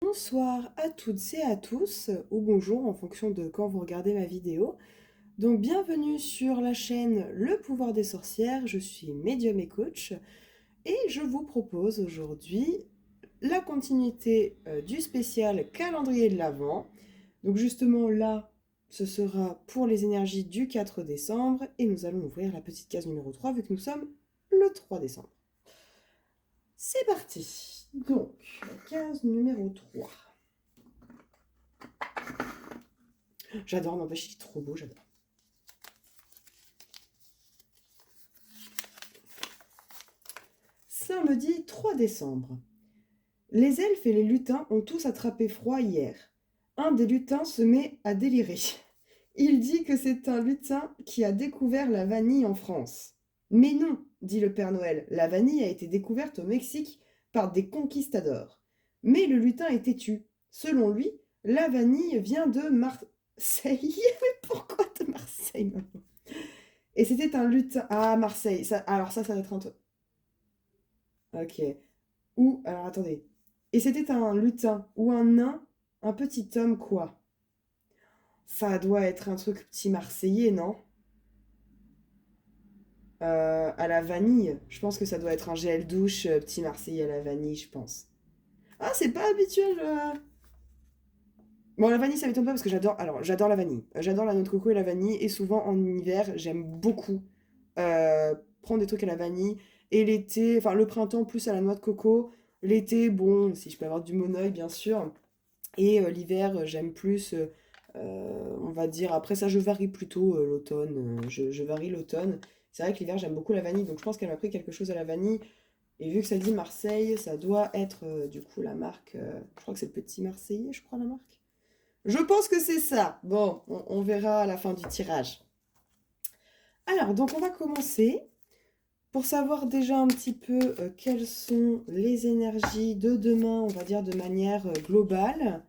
Bonsoir à toutes et à tous, ou bonjour en fonction de quand vous regardez ma vidéo. Donc bienvenue sur la chaîne Le Pouvoir des Sorcières, je suis médium et coach, et je vous propose aujourd'hui la continuité du spécial calendrier de l'Avent. Donc justement là, ce sera pour les énergies du 4 décembre, et nous allons ouvrir la petite case numéro 3 vu que nous sommes le 3 décembre. C'est parti. Donc, la case numéro 3. J'adore, n'empêche, il est trop beau, j'adore. Samedi 3 décembre. Les elfes et les lutins ont tous attrapé froid hier. Un des lutins se met à délirer. Il dit que c'est un lutin qui a découvert la vanille en France. Mais non, dit le Père Noël, la vanille a été découverte au Mexique par des conquistadors. Mais le lutin est têtu. Selon lui, la vanille vient de Marseille. Mais pourquoi de Marseille, maman? Et c'était un lutin. Ah, Marseille. Alors ça va être un truc. Ok. Ou, alors attendez. Et c'était un lutin ou un nain, un petit homme quoi? Ça doit être un truc petit marseillais, non? À la vanille. Je pense que ça doit être un gel douche petit marseillais à la vanille, je pense. Ah, c'est pas habituel. Bon, la vanille, ça m'étonne pas parce que j'adore. Alors, j'adore la vanille. J'adore la noix de coco et la vanille. Et souvent, en hiver, j'aime beaucoup prendre des trucs à la vanille. Et l'été, enfin, le printemps, plus à la noix de coco. L'été, bon, si je peux avoir du monoeil, bien sûr. Et l'hiver, j'aime plus, on va dire, après ça, je varie plutôt l'automne. Je varie l'automne. C'est vrai que l'hiver, j'aime beaucoup la vanille. Donc, je pense qu'elle m'a pris quelque chose à la vanille. Et vu que ça dit Marseille, ça doit être, du coup, la marque. Je crois que c'est Petit Marseillais, je crois, la marque. Je pense que c'est ça. Bon, on verra à la fin du tirage. Alors, donc on va commencer pour savoir déjà un petit peu quelles sont les énergies de demain, on va dire de manière globale.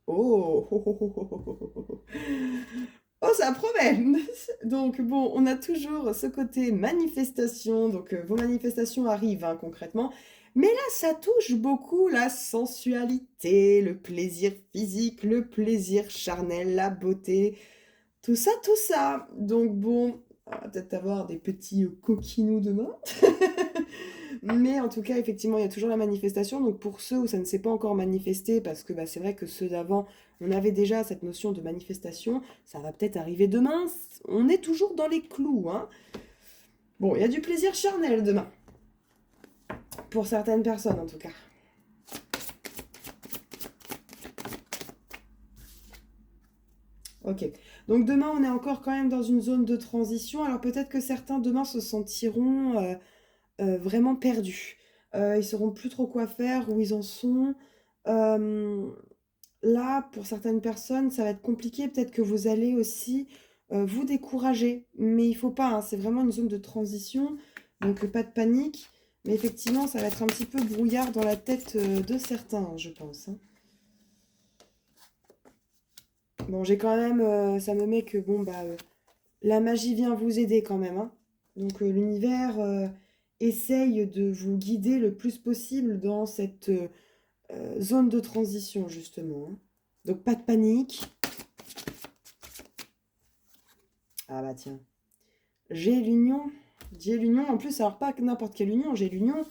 Oh, oh, oh, oh, oh, oh, oh, oh. Oh, ça promet! Donc bon, on a toujours ce côté manifestation, donc vos manifestations arrivent hein, concrètement, mais là ça touche beaucoup la sensualité, le plaisir physique, le plaisir charnel, la beauté, tout ça, tout ça. Donc bon, on va peut-être avoir des petits coquinous demain. Mais en tout cas, effectivement, il y a toujours la manifestation. Donc pour ceux où ça ne s'est pas encore manifesté, parce que bah, c'est vrai que ceux d'avant, on avait déjà cette notion de manifestation, ça va peut-être arriver demain. On est toujours dans les clous, hein. Bon, il y a du plaisir charnel demain. Pour certaines personnes, en tout cas. Ok. Donc demain, on est encore quand même dans une zone de transition. Alors peut-être que certains demain se sentiront vraiment perdus. Ils sauront plus trop quoi faire, où ils en sont. Euh, Là, pour certaines personnes, ça va être compliqué. Peut-être que vous allez aussi vous décourager. Mais il faut pas, hein, c'est vraiment une zone de transition. Donc pas de panique. Mais effectivement, ça va être un petit peu brouillard dans la tête de certains, hein, je pense, hein. Bon, j'ai quand même, ça me met que bon, bah, la magie vient vous aider quand même, hein. Donc l'univers essaye de vous guider le plus possible dans cette zone de transition, justement, hein. Donc pas de panique. Ah bah tiens. J'ai l'union. J'ai l'union. En plus, alors pas n'importe quelle union, j'ai l'union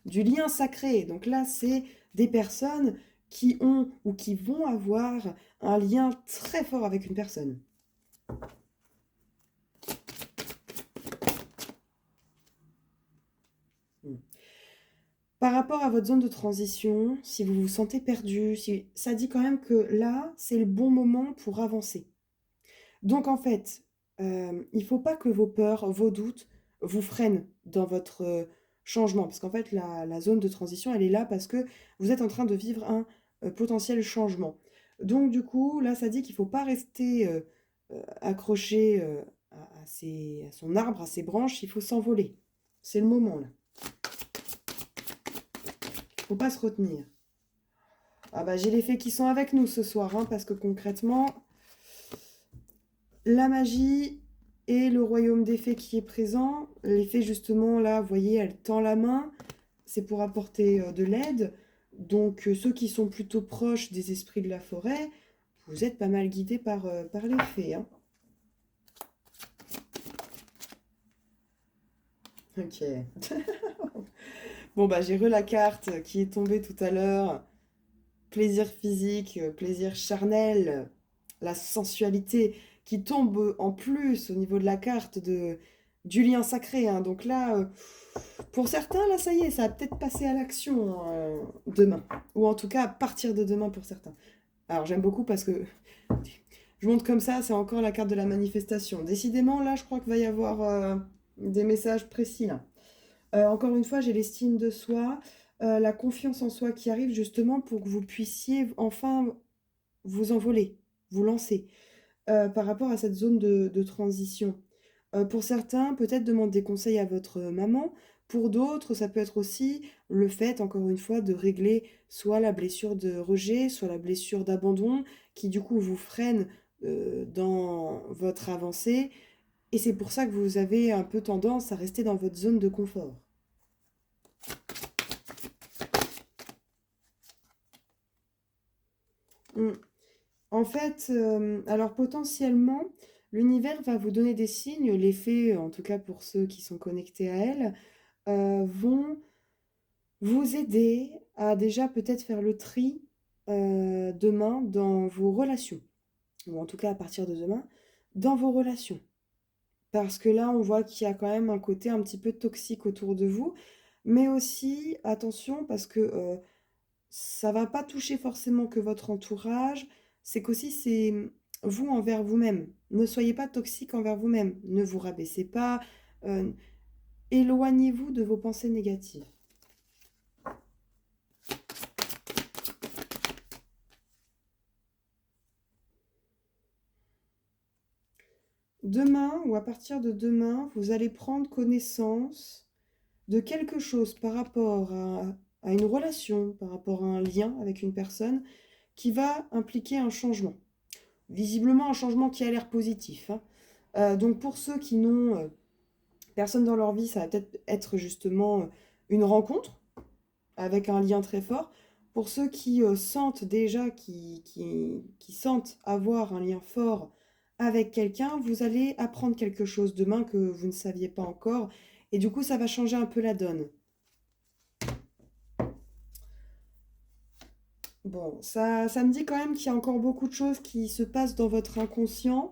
du lien sacré. Donc là, c'est des personnes qui ont ou qui vont avoir un lien très fort avec une personne. Hmm. Par rapport à votre zone de transition, si vous vous sentez perdu, si... ça dit quand même que là, c'est le bon moment pour avancer. Donc en fait, il ne faut pas que vos peurs, vos doutes vous freinent dans votre changement. Parce qu'en fait, la zone de transition, elle est là parce que vous êtes en train de vivre un potentiel changement. Donc du coup, là, ça dit qu'il ne faut pas rester accroché à son arbre, à ses branches, il faut s'envoler. C'est le moment là. Il ne faut pas se retenir. Ah bah j'ai les fées qui sont avec nous ce soir, hein, parce que concrètement, la magie, et le royaume des fées qui est présent. Les fées, justement, là, vous voyez, elle tend la main, c'est pour apporter de l'aide. Donc, ceux qui sont plutôt proches des esprits de la forêt, vous êtes pas mal guidés par les fées, hein. Ok. Bon, bah, j'ai re la carte qui est tombée tout à l'heure. Plaisir physique, plaisir charnel, la sensualité qui tombe en plus au niveau de la carte du lien sacré, hein. Donc là, pour certains, là, ça y est, ça va peut-être passer à l'action demain. Ou en tout cas, à partir de demain pour certains. Alors j'aime beaucoup parce que je montre comme ça, c'est encore la carte de la manifestation. Décidément, là, je crois qu'il va y avoir des messages précis, là. Encore une fois, j'ai l'estime de soi, la confiance en soi qui arrive justement pour que vous puissiez enfin vous envoler, vous lancer par rapport à cette zone de transition. Pour certains, peut-être demander des conseils à votre maman. Pour d'autres, ça peut être aussi le fait, encore une fois, de régler soit la blessure de rejet, soit la blessure d'abandon, qui du coup vous freine dans votre avancée. Et c'est pour ça que vous avez un peu tendance à rester dans votre zone de confort. Mm. En fait, alors potentiellement, l'univers va vous donner des signes, les fées, en tout cas pour ceux qui sont connectés à elle, vont vous aider à déjà peut-être faire le tri demain dans vos relations, ou en tout cas à partir de demain, dans vos relations. Parce que là, on voit qu'il y a quand même un côté un petit peu toxique autour de vous, mais aussi, attention, parce que ça va pas toucher forcément que votre entourage, c'est qu'aussi c'est vous envers vous-même. Ne soyez pas toxique envers vous-même, ne vous rabaissez pas, euh, éloignez-vous de vos pensées négatives. Demain ou à partir de demain, vous allez prendre connaissance de quelque chose par rapport à une relation, par rapport à un lien avec une personne qui va impliquer un changement. Visiblement un changement qui a l'air positif, hein. Donc pour ceux qui n'ont personne dans leur vie, ça va peut-être être justement une rencontre avec un lien très fort. Pour ceux qui sentent déjà, qui sentent avoir un lien fort avec quelqu'un, vous allez apprendre quelque chose demain que vous ne saviez pas encore. Et du coup, ça va changer un peu la donne. Bon, ça me dit quand même qu'il y a encore beaucoup de choses qui se passent dans votre inconscient.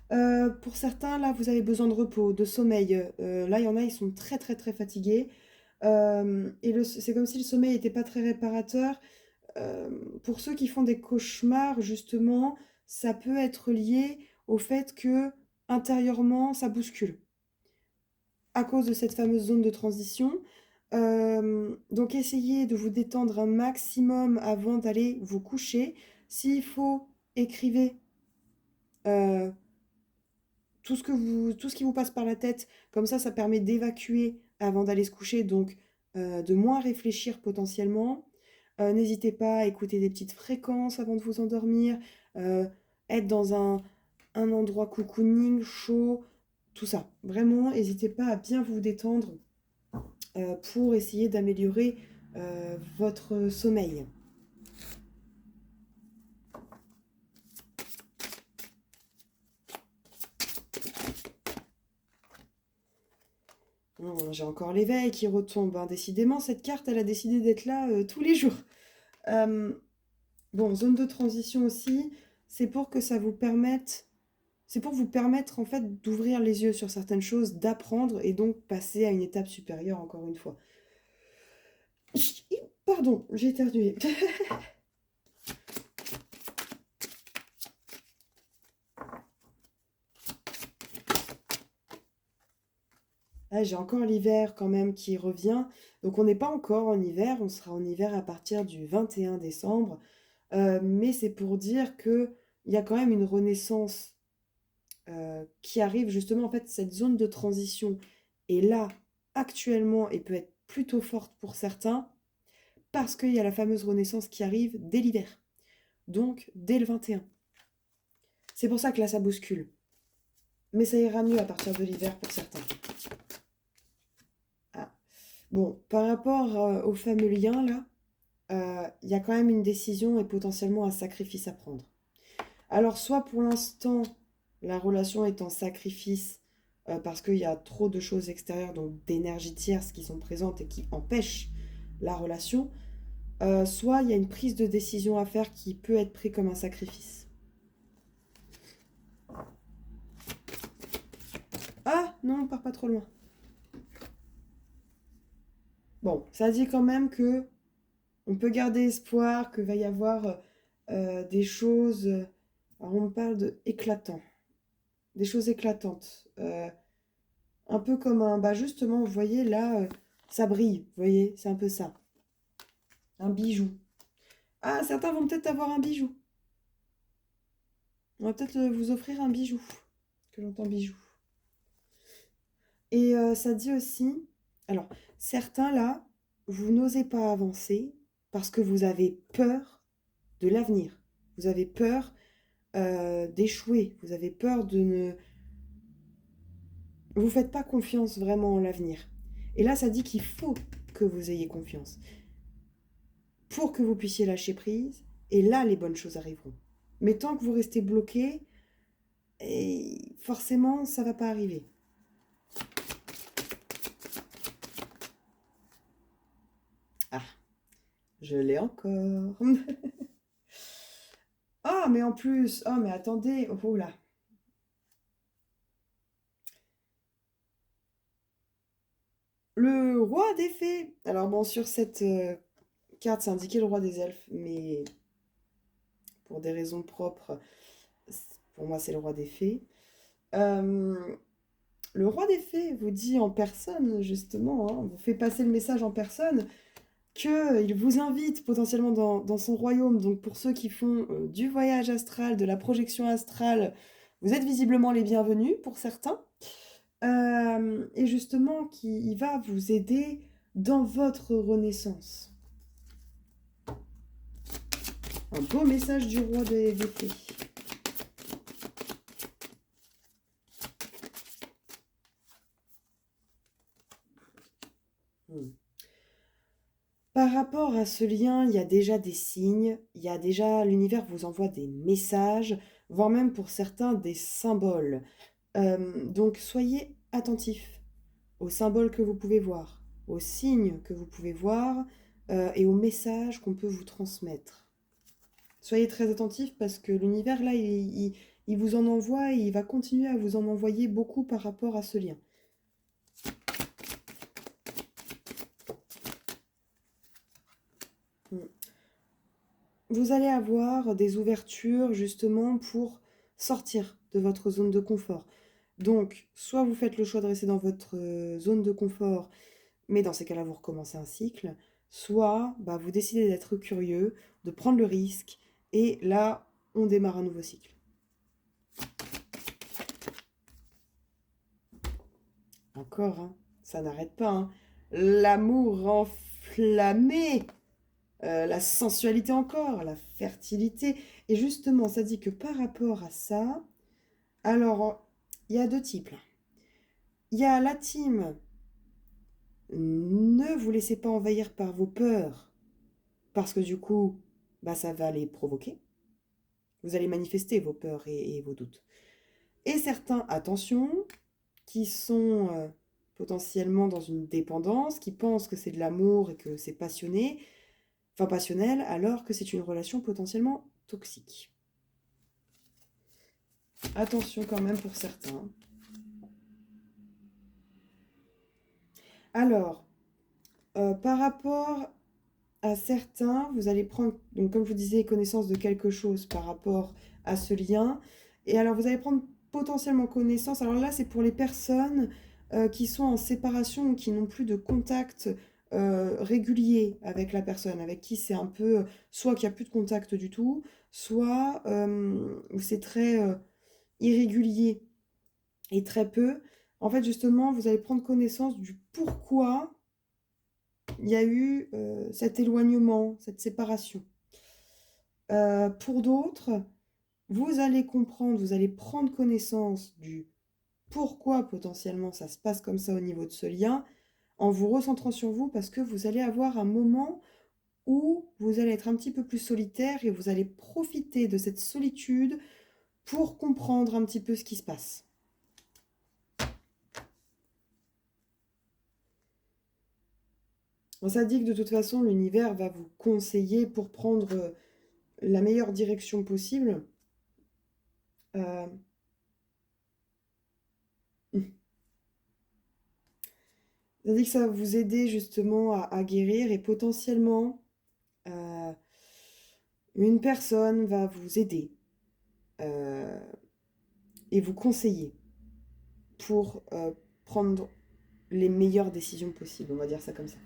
Pour certains, là, vous avez besoin de repos, de sommeil. Là, il y en a, ils sont très, très, très fatigués. C'est comme si le sommeil n'était pas très réparateur. Pour ceux qui font des cauchemars, justement, ça peut être lié au fait que intérieurement, ça bouscule à cause de cette fameuse zone de transition. Donc essayez de vous détendre un maximum avant d'aller vous coucher. S'il faut, écrivez euh, tout ce qui vous passe par la tête. Comme ça permet d'évacuer avant d'aller se coucher, donc de moins réfléchir potentiellement. N'hésitez pas à écouter des petites fréquences avant de vous endormir, euh, être dans un endroit cocooning, chaud, tout ça. Vraiment, n'hésitez pas à bien vous détendre pour essayer d'améliorer votre sommeil. J'ai encore l'éveil qui retombe, hein. Décidément, cette carte, elle a décidé d'être là tous les jours. Euh, bon, zone de transition aussi, c'est pour que ça vous permette, c'est pour vous permettre en fait d'ouvrir les yeux sur certaines choses, d'apprendre et donc passer à une étape supérieure encore une fois. Pardon, j'ai éternué. Ah, j'ai encore l'hiver quand même qui revient. Donc on n'est pas encore en hiver, on sera en hiver à partir du 21 décembre. Mais c'est pour dire que il y a quand même une renaissance qui arrive justement. En fait, cette zone de transition est là actuellement et peut être plutôt forte pour certains parce qu'il y a la fameuse renaissance qui arrive dès l'hiver. Donc dès le 21. C'est pour ça que là, ça bouscule. mais ça ira mieux à partir de l'hiver pour certains. Ah. Bon, par rapport au fameux lien, là, il y a quand même une décision et potentiellement un sacrifice à prendre. Alors, soit pour l'instant, la relation est en sacrifice parce qu'il y a trop de choses extérieures, donc d'énergie tierce qui sont présentes et qui empêchent la relation, soit il y a une prise de décision à faire qui peut être prise comme un sacrifice. Ah, non, on part pas trop loin. Bon, ça dit quand même que on peut garder espoir, qu'il va y avoir des choses. Alors on parle de éclatant, des choses éclatantes. Un peu comme un. Bah justement, vous voyez là, ça brille. Vous voyez, c'est un peu ça. Un bijou. Ah, certains vont peut-être avoir un bijou. On va peut-être vous offrir un bijou. Que j'entends bijou. Et ça dit aussi. Alors, certains là, vous n'osez pas avancer parce que vous avez peur de l'avenir. Vous avez peur d'échouer. Vous avez peur de ne... Vous faites pas confiance vraiment en l'avenir. Et là, ça dit qu'il faut que vous ayez confiance pour que vous puissiez lâcher prise. Et là, les bonnes choses arriveront. Mais tant que vous restez bloqué, et forcément, ça va pas arriver. Ah, je l'ai encore. Ah, mais en plus, oh, mais attendez, oh là. Le roi des fées. Alors bon, sur cette carte, c'est indiqué le roi des elfes, mais pour des raisons propres, pour moi, c'est le roi des fées. Euh, le roi des fées vous dit en personne, justement, hein, vous fait passer le message en personne, qu'il vous invite potentiellement dans son royaume. Donc pour ceux qui font du voyage astral, de la projection astrale, vous êtes visiblement les bienvenus pour certains. Et justement, qui va vous aider dans votre renaissance. Un beau message du roi des fées. Hmm. Par rapport à ce lien, il y a déjà des signes, il y a déjà l'univers vous envoie des messages, voire même pour certains des symboles. Donc soyez attentifs aux symboles que vous pouvez voir, aux signes que vous pouvez voir et aux messages qu'on peut vous transmettre. Soyez très attentifs parce que l'univers là, il vous en envoie et il va continuer à vous en envoyer beaucoup par rapport à ce lien. Mm. Vous allez avoir des ouvertures justement pour sortir de votre zone de confort. Donc, soit vous faites le choix de rester dans votre zone de confort, mais dans ces cas-là, vous recommencez un cycle, soit bah, vous décidez d'être curieux, de prendre le risque, et là, on démarre un nouveau cycle. Encore, hein, ça n'arrête pas. Hein. L'amour enflammé, la sensualité encore, la fertilité. Et justement, ça dit que par rapport à ça, alors, il y a deux types là. Il y a la team, ne vous laissez pas envahir par vos peurs, parce que du coup, bah, ça va les provoquer. Vous allez manifester vos peurs et vos doutes. Et certains, attention, qui sont potentiellement dans une dépendance, qui pensent que c'est de l'amour et que c'est passionné, enfin passionnel, alors que c'est une relation potentiellement toxique. Attention quand même pour certains. Alors, par rapport à certains, vous allez prendre, donc comme je vous disais, connaissance de quelque chose par rapport à ce lien. Et alors, vous allez prendre potentiellement connaissance. Alors là, c'est pour les personnes qui sont en séparation ou qui n'ont plus de contact régulier avec la personne, avec qui c'est un peu, soit qu'il n'y a plus de contact du tout, soit où c'est très irrégulier et très peu. En fait, justement, vous allez prendre connaissance du pourquoi il y a eu cet éloignement, cette séparation. Pour d'autres, vous allez comprendre, vous allez prendre connaissance du pourquoi potentiellement ça se passe comme ça au niveau de ce lien, en vous recentrant sur vous, parce que vous allez avoir un moment où vous allez être un petit peu plus solitaire et vous allez profiter de cette solitude pour comprendre un petit peu ce qui se passe. Bon, ça dit que de toute façon, l'univers va vous conseiller pour prendre la meilleure direction possible. Euh, Ça dit que ça va vous aider justement à guérir et potentiellement euh, une personne va vous aider euh, et vous conseiller pour prendre les meilleures décisions possibles, on va dire ça comme ça.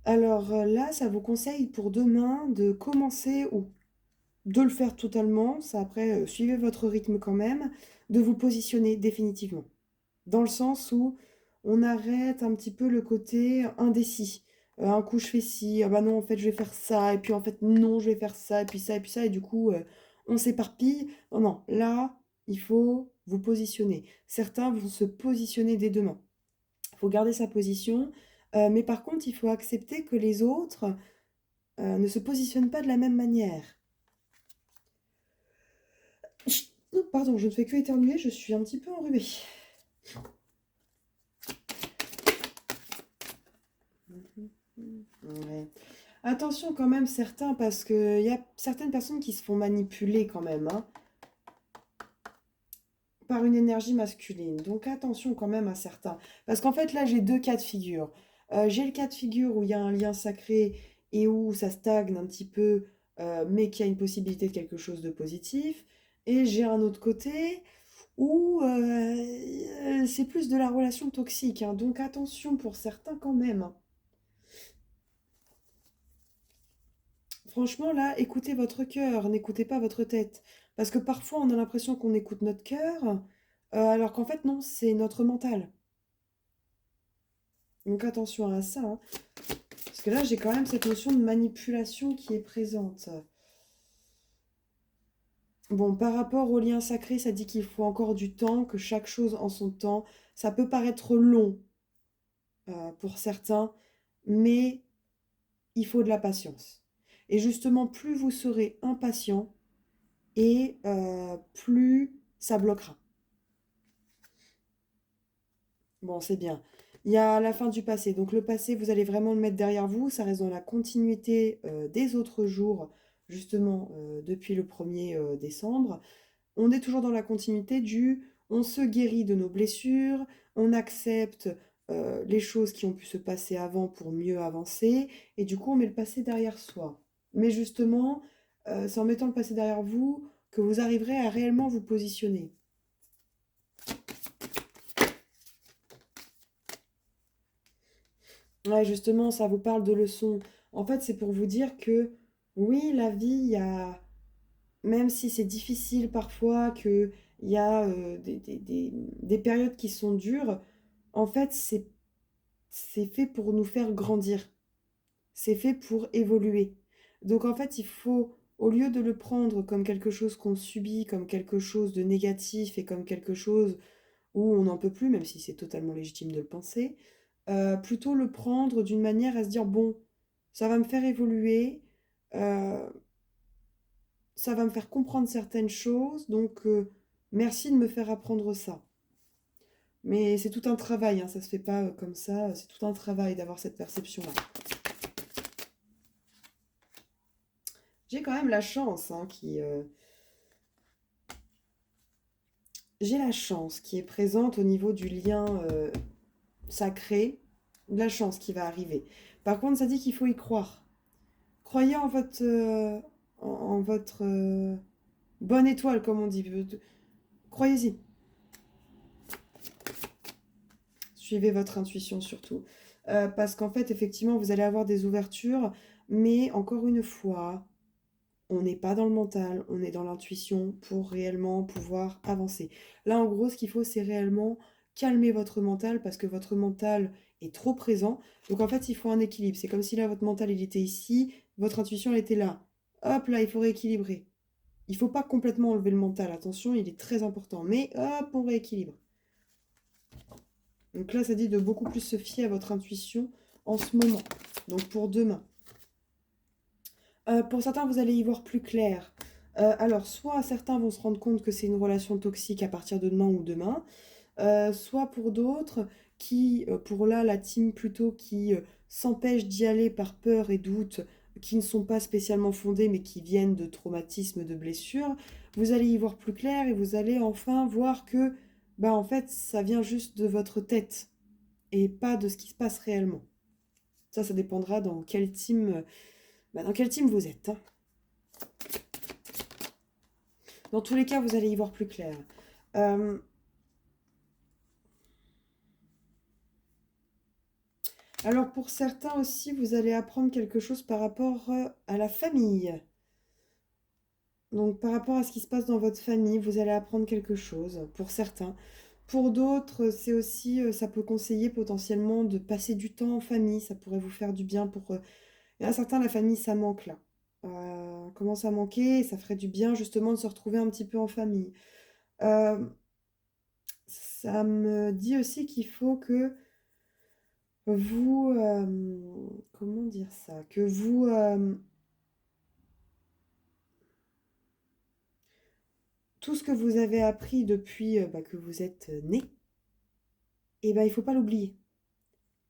Alors là, ça vous conseille pour demain de commencer ou de le faire totalement, ça après, suivez votre rythme quand même, de vous positionner définitivement. Dans le sens où on arrête un petit peu le côté indécis. Un coup je fais ci, ah bah non en fait je vais faire ça, et puis en fait non je vais faire ça, et puis ça, et puis ça, et du coup on s'éparpille. Non, non, là il faut vous positionner. Certains vont se positionner dès demain. Il faut garder sa position, mais par contre il faut accepter que les autres ne se positionnent pas de la même manière. Oh, pardon, je ne fais que éternuer, je suis un petit peu enrhumée. Ouais. Attention quand même certains, parce qu'il y a certaines personnes qui se font manipuler quand même, hein, par une énergie masculine. Donc attention quand même à certains. Parce qu'en fait là j'ai deux cas de figure. J'ai le cas de figure où il y a un lien sacré et où ça stagne un petit peu, mais qu'il y a une possibilité de quelque chose de positif. Et j'ai un autre côté où c'est plus de la relation toxique, hein. Donc attention pour certains quand même, hein. Franchement, là, écoutez votre cœur, n'écoutez pas votre tête. Parce que parfois, on a l'impression qu'on écoute notre cœur, alors qu'en fait, non, c'est notre mental. Donc attention à ça, hein. Parce que là, j'ai quand même cette notion de manipulation qui est présente. Bon, par rapport au lien sacré, ça dit qu'il faut encore du temps, que chaque chose en son temps. Ça peut paraître long pour certains, mais il faut de la patience. Et justement, plus vous serez impatient, et plus ça bloquera. Bon, c'est bien. Il y a la fin du passé. Donc le passé, vous allez vraiment le mettre derrière vous. Ça reste dans la continuité des autres jours, justement, depuis le 1er décembre. On est toujours dans la continuité du on se guérit de nos blessures, on accepte les choses qui ont pu se passer avant pour mieux avancer, et du coup on met le passé derrière soi. Mais justement, c'est en mettant le passé derrière vous que vous arriverez à réellement vous positionner. Ouais, justement, ça vous parle de leçons. En fait, c'est pour vous dire que oui, la vie, il y a, même si c'est difficile parfois, qu'il y a des périodes qui sont dures, en fait, c'est fait pour nous faire grandir. C'est fait pour évoluer. Donc en fait, il faut, au lieu de le prendre comme quelque chose qu'on subit, comme quelque chose de négatif et comme quelque chose où on n'en peut plus, même si c'est totalement légitime de le penser, plutôt le prendre d'une manière à se dire, bon, ça va me faire évoluer, euh, ça va me faire comprendre certaines choses, donc merci de me faire apprendre ça. Mais c'est tout un travail, hein, ça se fait pas comme ça, c'est tout un travail d'avoir cette perception-là. J'ai quand même la chance, hein, j'ai la chance qui est présente au niveau du lien sacré, de la chance qui va arriver. Par contre, ça dit qu'il faut y croire. Croyez en votre, en votre bonne étoile, comme on dit. Croyez-y. Suivez votre intuition surtout. Parce qu'en fait, effectivement, vous allez avoir des ouvertures, mais encore une fois, on n'est pas dans le mental, on est dans l'intuition pour réellement pouvoir avancer. Là, en gros, ce qu'il faut, c'est réellement calmer votre mental parce que votre mental est trop présent. Donc en fait, il faut un équilibre. C'est comme si là, votre mental, il était ici, votre intuition, elle était là. Hop, là, il faut rééquilibrer. Il ne faut pas complètement enlever le mental, attention, il est très important. Mais hop, on rééquilibre. Donc là, ça dit de beaucoup plus se fier à votre intuition en ce moment. Donc pour demain. Pour certains, vous allez y voir plus clair. Alors, soit certains vont se rendre compte que c'est une relation toxique à partir de demain ou demain, soit pour d'autres qui, pour là, la team plutôt qui s'empêche d'y aller par peur et doute, qui ne sont pas spécialement fondés, mais qui viennent de traumatismes, de blessures, vous allez y voir plus clair et vous allez enfin voir que, bah, en fait, ça vient juste de votre tête et pas de ce qui se passe réellement. Ça dépendra dans quel team, dans quel team vous êtes, hein. Dans tous les cas, vous allez y voir plus clair. Alors pour certains aussi, vous allez apprendre quelque chose par rapport à la famille. Donc par rapport à ce qui se passe dans votre famille, vous allez apprendre quelque chose pour certains. Pour d'autres, c'est aussi, ça peut conseiller potentiellement de passer du temps en famille, ça pourrait vous faire du bien pour... Il y en a certains, la famille, ça manque là. Commence à manquer, et ça ferait du bien justement de se retrouver un petit peu en famille. Euh, Ça me dit aussi qu'il faut que vous, comment dire ça? Que vous, tout ce que vous avez appris depuis que vous êtes né, eh ben, il faut pas l'oublier.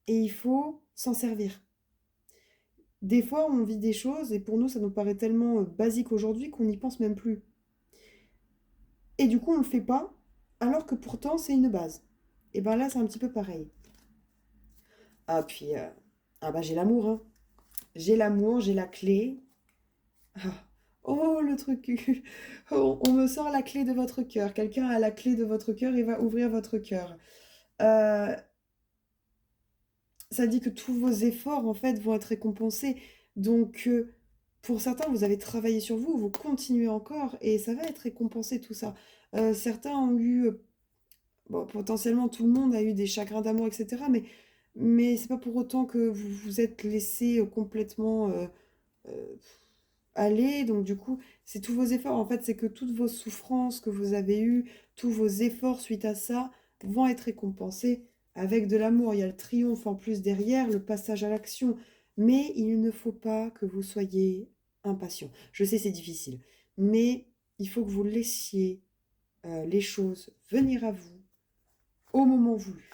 Et il faut s'en servir. Des fois, on vit des choses et pour nous, ça nous paraît tellement basique aujourd'hui qu'on n'y pense même plus. Et du coup, on le fait pas, alors que pourtant, c'est une base. Et ben là, c'est un petit peu pareil. Ah, puis, ah bah j'ai l'amour, hein. J'ai l'amour, j'ai la clé. Ah. Oh, le truc. On me sort la clé de votre cœur. Quelqu'un a la clé de votre cœur et va ouvrir votre cœur. Euh, Ça dit que tous vos efforts, en fait, vont être récompensés. Donc, pour certains, vous avez travaillé sur vous, vous continuez encore et ça va être récompensé, tout ça. Certains ont eu, bon, potentiellement, tout le monde a eu des chagrins d'amour, etc. Mais c'est pas pour autant que vous vous êtes laissé complètement euh, aller. Donc du coup, c'est tous vos efforts. En fait, c'est que toutes vos souffrances que vous avez eues, tous vos efforts suite à ça, vont être récompensés avec de l'amour. Il y a le triomphe en plus derrière, le passage à l'action. Mais il ne faut pas que vous soyez impatient. Je sais, c'est difficile. Mais il faut que vous laissiez les choses venir à vous au moment voulu.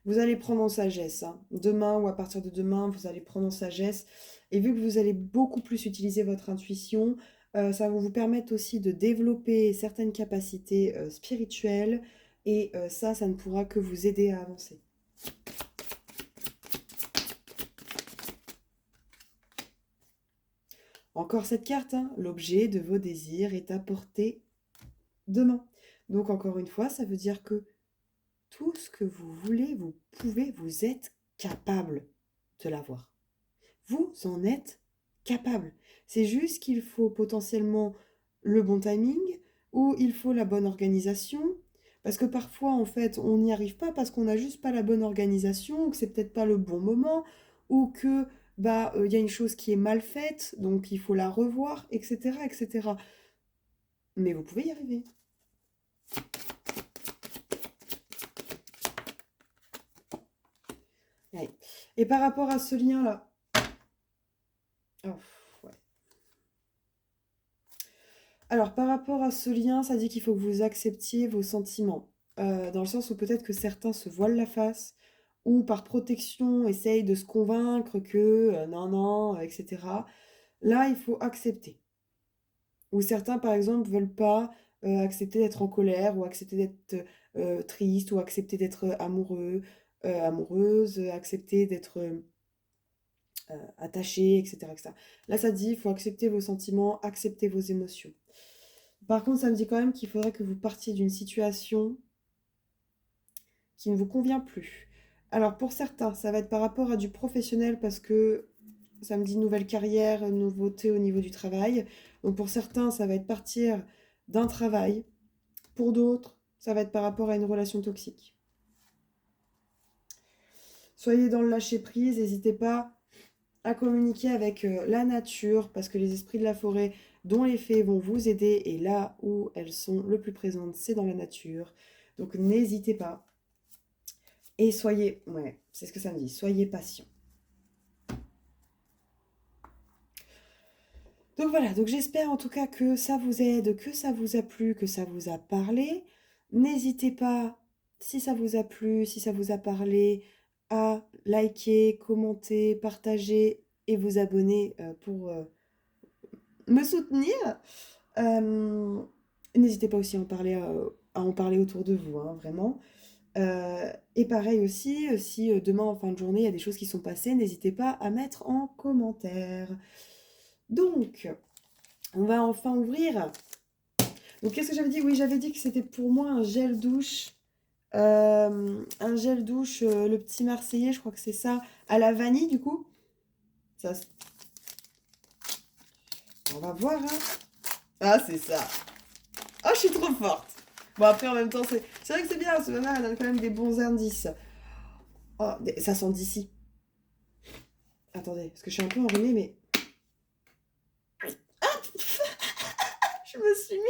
Vous allez prendre en sagesse, hein. Demain ou à partir de demain, vous allez prendre en sagesse. Et vu que vous allez beaucoup plus utiliser votre intuition, ça va vous permettre aussi de développer certaines capacités spirituelles. Et ça ne pourra que vous aider à avancer. Encore cette carte, hein, l'objet de vos désirs est à portée de main. Donc encore une fois, ça veut dire que tout ce que vous voulez, vous pouvez, vous êtes capable de l'avoir. Vous en êtes capable. C'est juste qu'il faut potentiellement le bon timing ou il faut la bonne organisation. Parce que parfois, en fait, on n'y arrive pas parce qu'on n'a juste pas la bonne organisation, ou que c'est peut-être pas le bon moment, ou que il y a une chose qui est mal faite, donc il faut la revoir, etc., etc. Mais vous pouvez y arriver. Ouais. Et par rapport à ce lien-là, oh, ouais. Alors, par rapport à ce lien, ça dit qu'il faut que vous acceptiez vos sentiments. Dans le sens où peut-être que certains se voilent la face, ou par protection essayent de se convaincre que non, non, etc. Là, il faut accepter. Ou certains, par exemple, veulent pas accepter d'être en colère, ou accepter d'être triste, ou accepter d'être amoureux, amoureuse, accepter d'être attaché, etc., etc. Là, ça dit, il faut accepter vos sentiments, accepter vos émotions. Par contre, ça me dit quand même qu'il faudrait que vous partiez d'une situation qui ne vous convient plus. Alors pour certains, ça va être par rapport à du professionnel parce que ça me dit nouvelle carrière, nouveauté au niveau du travail. Donc pour certains, ça va être partir d'un travail. Pour d'autres, ça va être par rapport à une relation toxique. Soyez dans le lâcher prise, n'hésitez pas à communiquer avec la nature parce que les esprits de la forêt dont les fées vont vous aider et là où elles sont le plus présentes, c'est dans la nature. Donc n'hésitez pas et soyez, ouais, c'est ce que ça me dit, soyez patient. Donc voilà, donc j'espère en tout cas que ça vous aide, que ça vous a plu, que ça vous a parlé. N'hésitez pas, si ça vous a plu, si ça vous a parlé, à liker, commenter, partager et vous abonner pour me soutenir. Euh, N'hésitez pas aussi à en parler autour de vous, hein, vraiment. Et pareil aussi, si demain en fin de journée il y a des choses qui sont passées, n'hésitez pas à mettre en commentaire. Donc, on va enfin ouvrir. Donc, qu'est-ce que j'avais dit? Oui, j'avais dit que c'était pour moi un gel douche. Un gel douche, le petit Marseillais, je crois que c'est ça, à la vanille du coup. Ça, on va voir, hein. Ah, c'est ça. Ah, je suis trop forte. Bon, après, en même temps, c'est vrai que c'est bien, parce que ma mère, elle donne quand même des bons indices. Oh, ça sent d'ici. Attendez, parce que je suis un peu enrhumée, mais je me suis mis,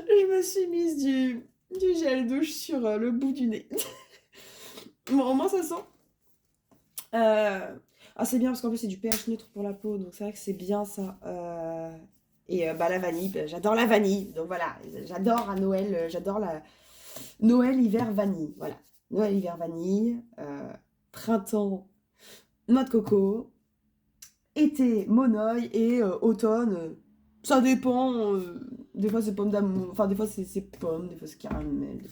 je me suis mise du gel douche sur le bout du nez. Bon, au moins, ça sent. Ah, c'est bien parce qu'en plus, c'est du pH neutre pour la peau, donc c'est vrai que c'est bien ça. Et bah, la vanille, bah, j'adore la vanille. Donc voilà, j'adore à Noël, j'adore la Noël, hiver, vanille. Voilà. Noël, hiver, vanille. Printemps, noix de coco. Été, monoeil. Et automne, ça dépend. Des fois, c'est pomme d'amour. Enfin, des fois, c'est pomme. Des fois, c'est caramel.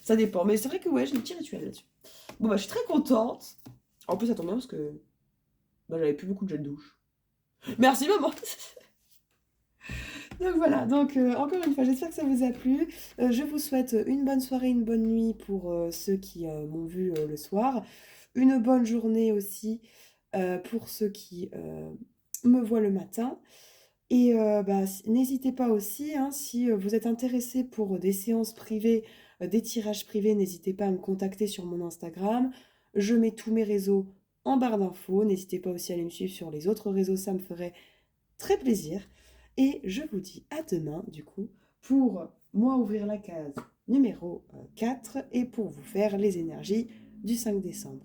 Ça dépend. Mais c'est vrai que ouais, j'ai des petits rituels là-dessus. Bon, bah, je suis très contente. En plus, ça tombe bien parce que bah, j'avais plus beaucoup de gel douche. Merci, maman! Donc voilà, donc encore une fois, j'espère que ça vous a plu. Je vous souhaite une bonne soirée, une bonne nuit pour ceux qui m'ont vu le soir. Une bonne journée aussi pour ceux qui me voient le matin. Et bah, n'hésitez pas aussi, hein, si vous êtes intéressé pour des séances privées, des tirages privés, n'hésitez pas à me contacter sur mon Instagram. Je mets tous mes réseaux en barre d'infos. N'hésitez pas aussi à aller me suivre sur les autres réseaux, ça me ferait très plaisir. Et je vous dis à demain, du coup, pour moi ouvrir la case numéro 4 et pour vous faire les énergies du 5 décembre.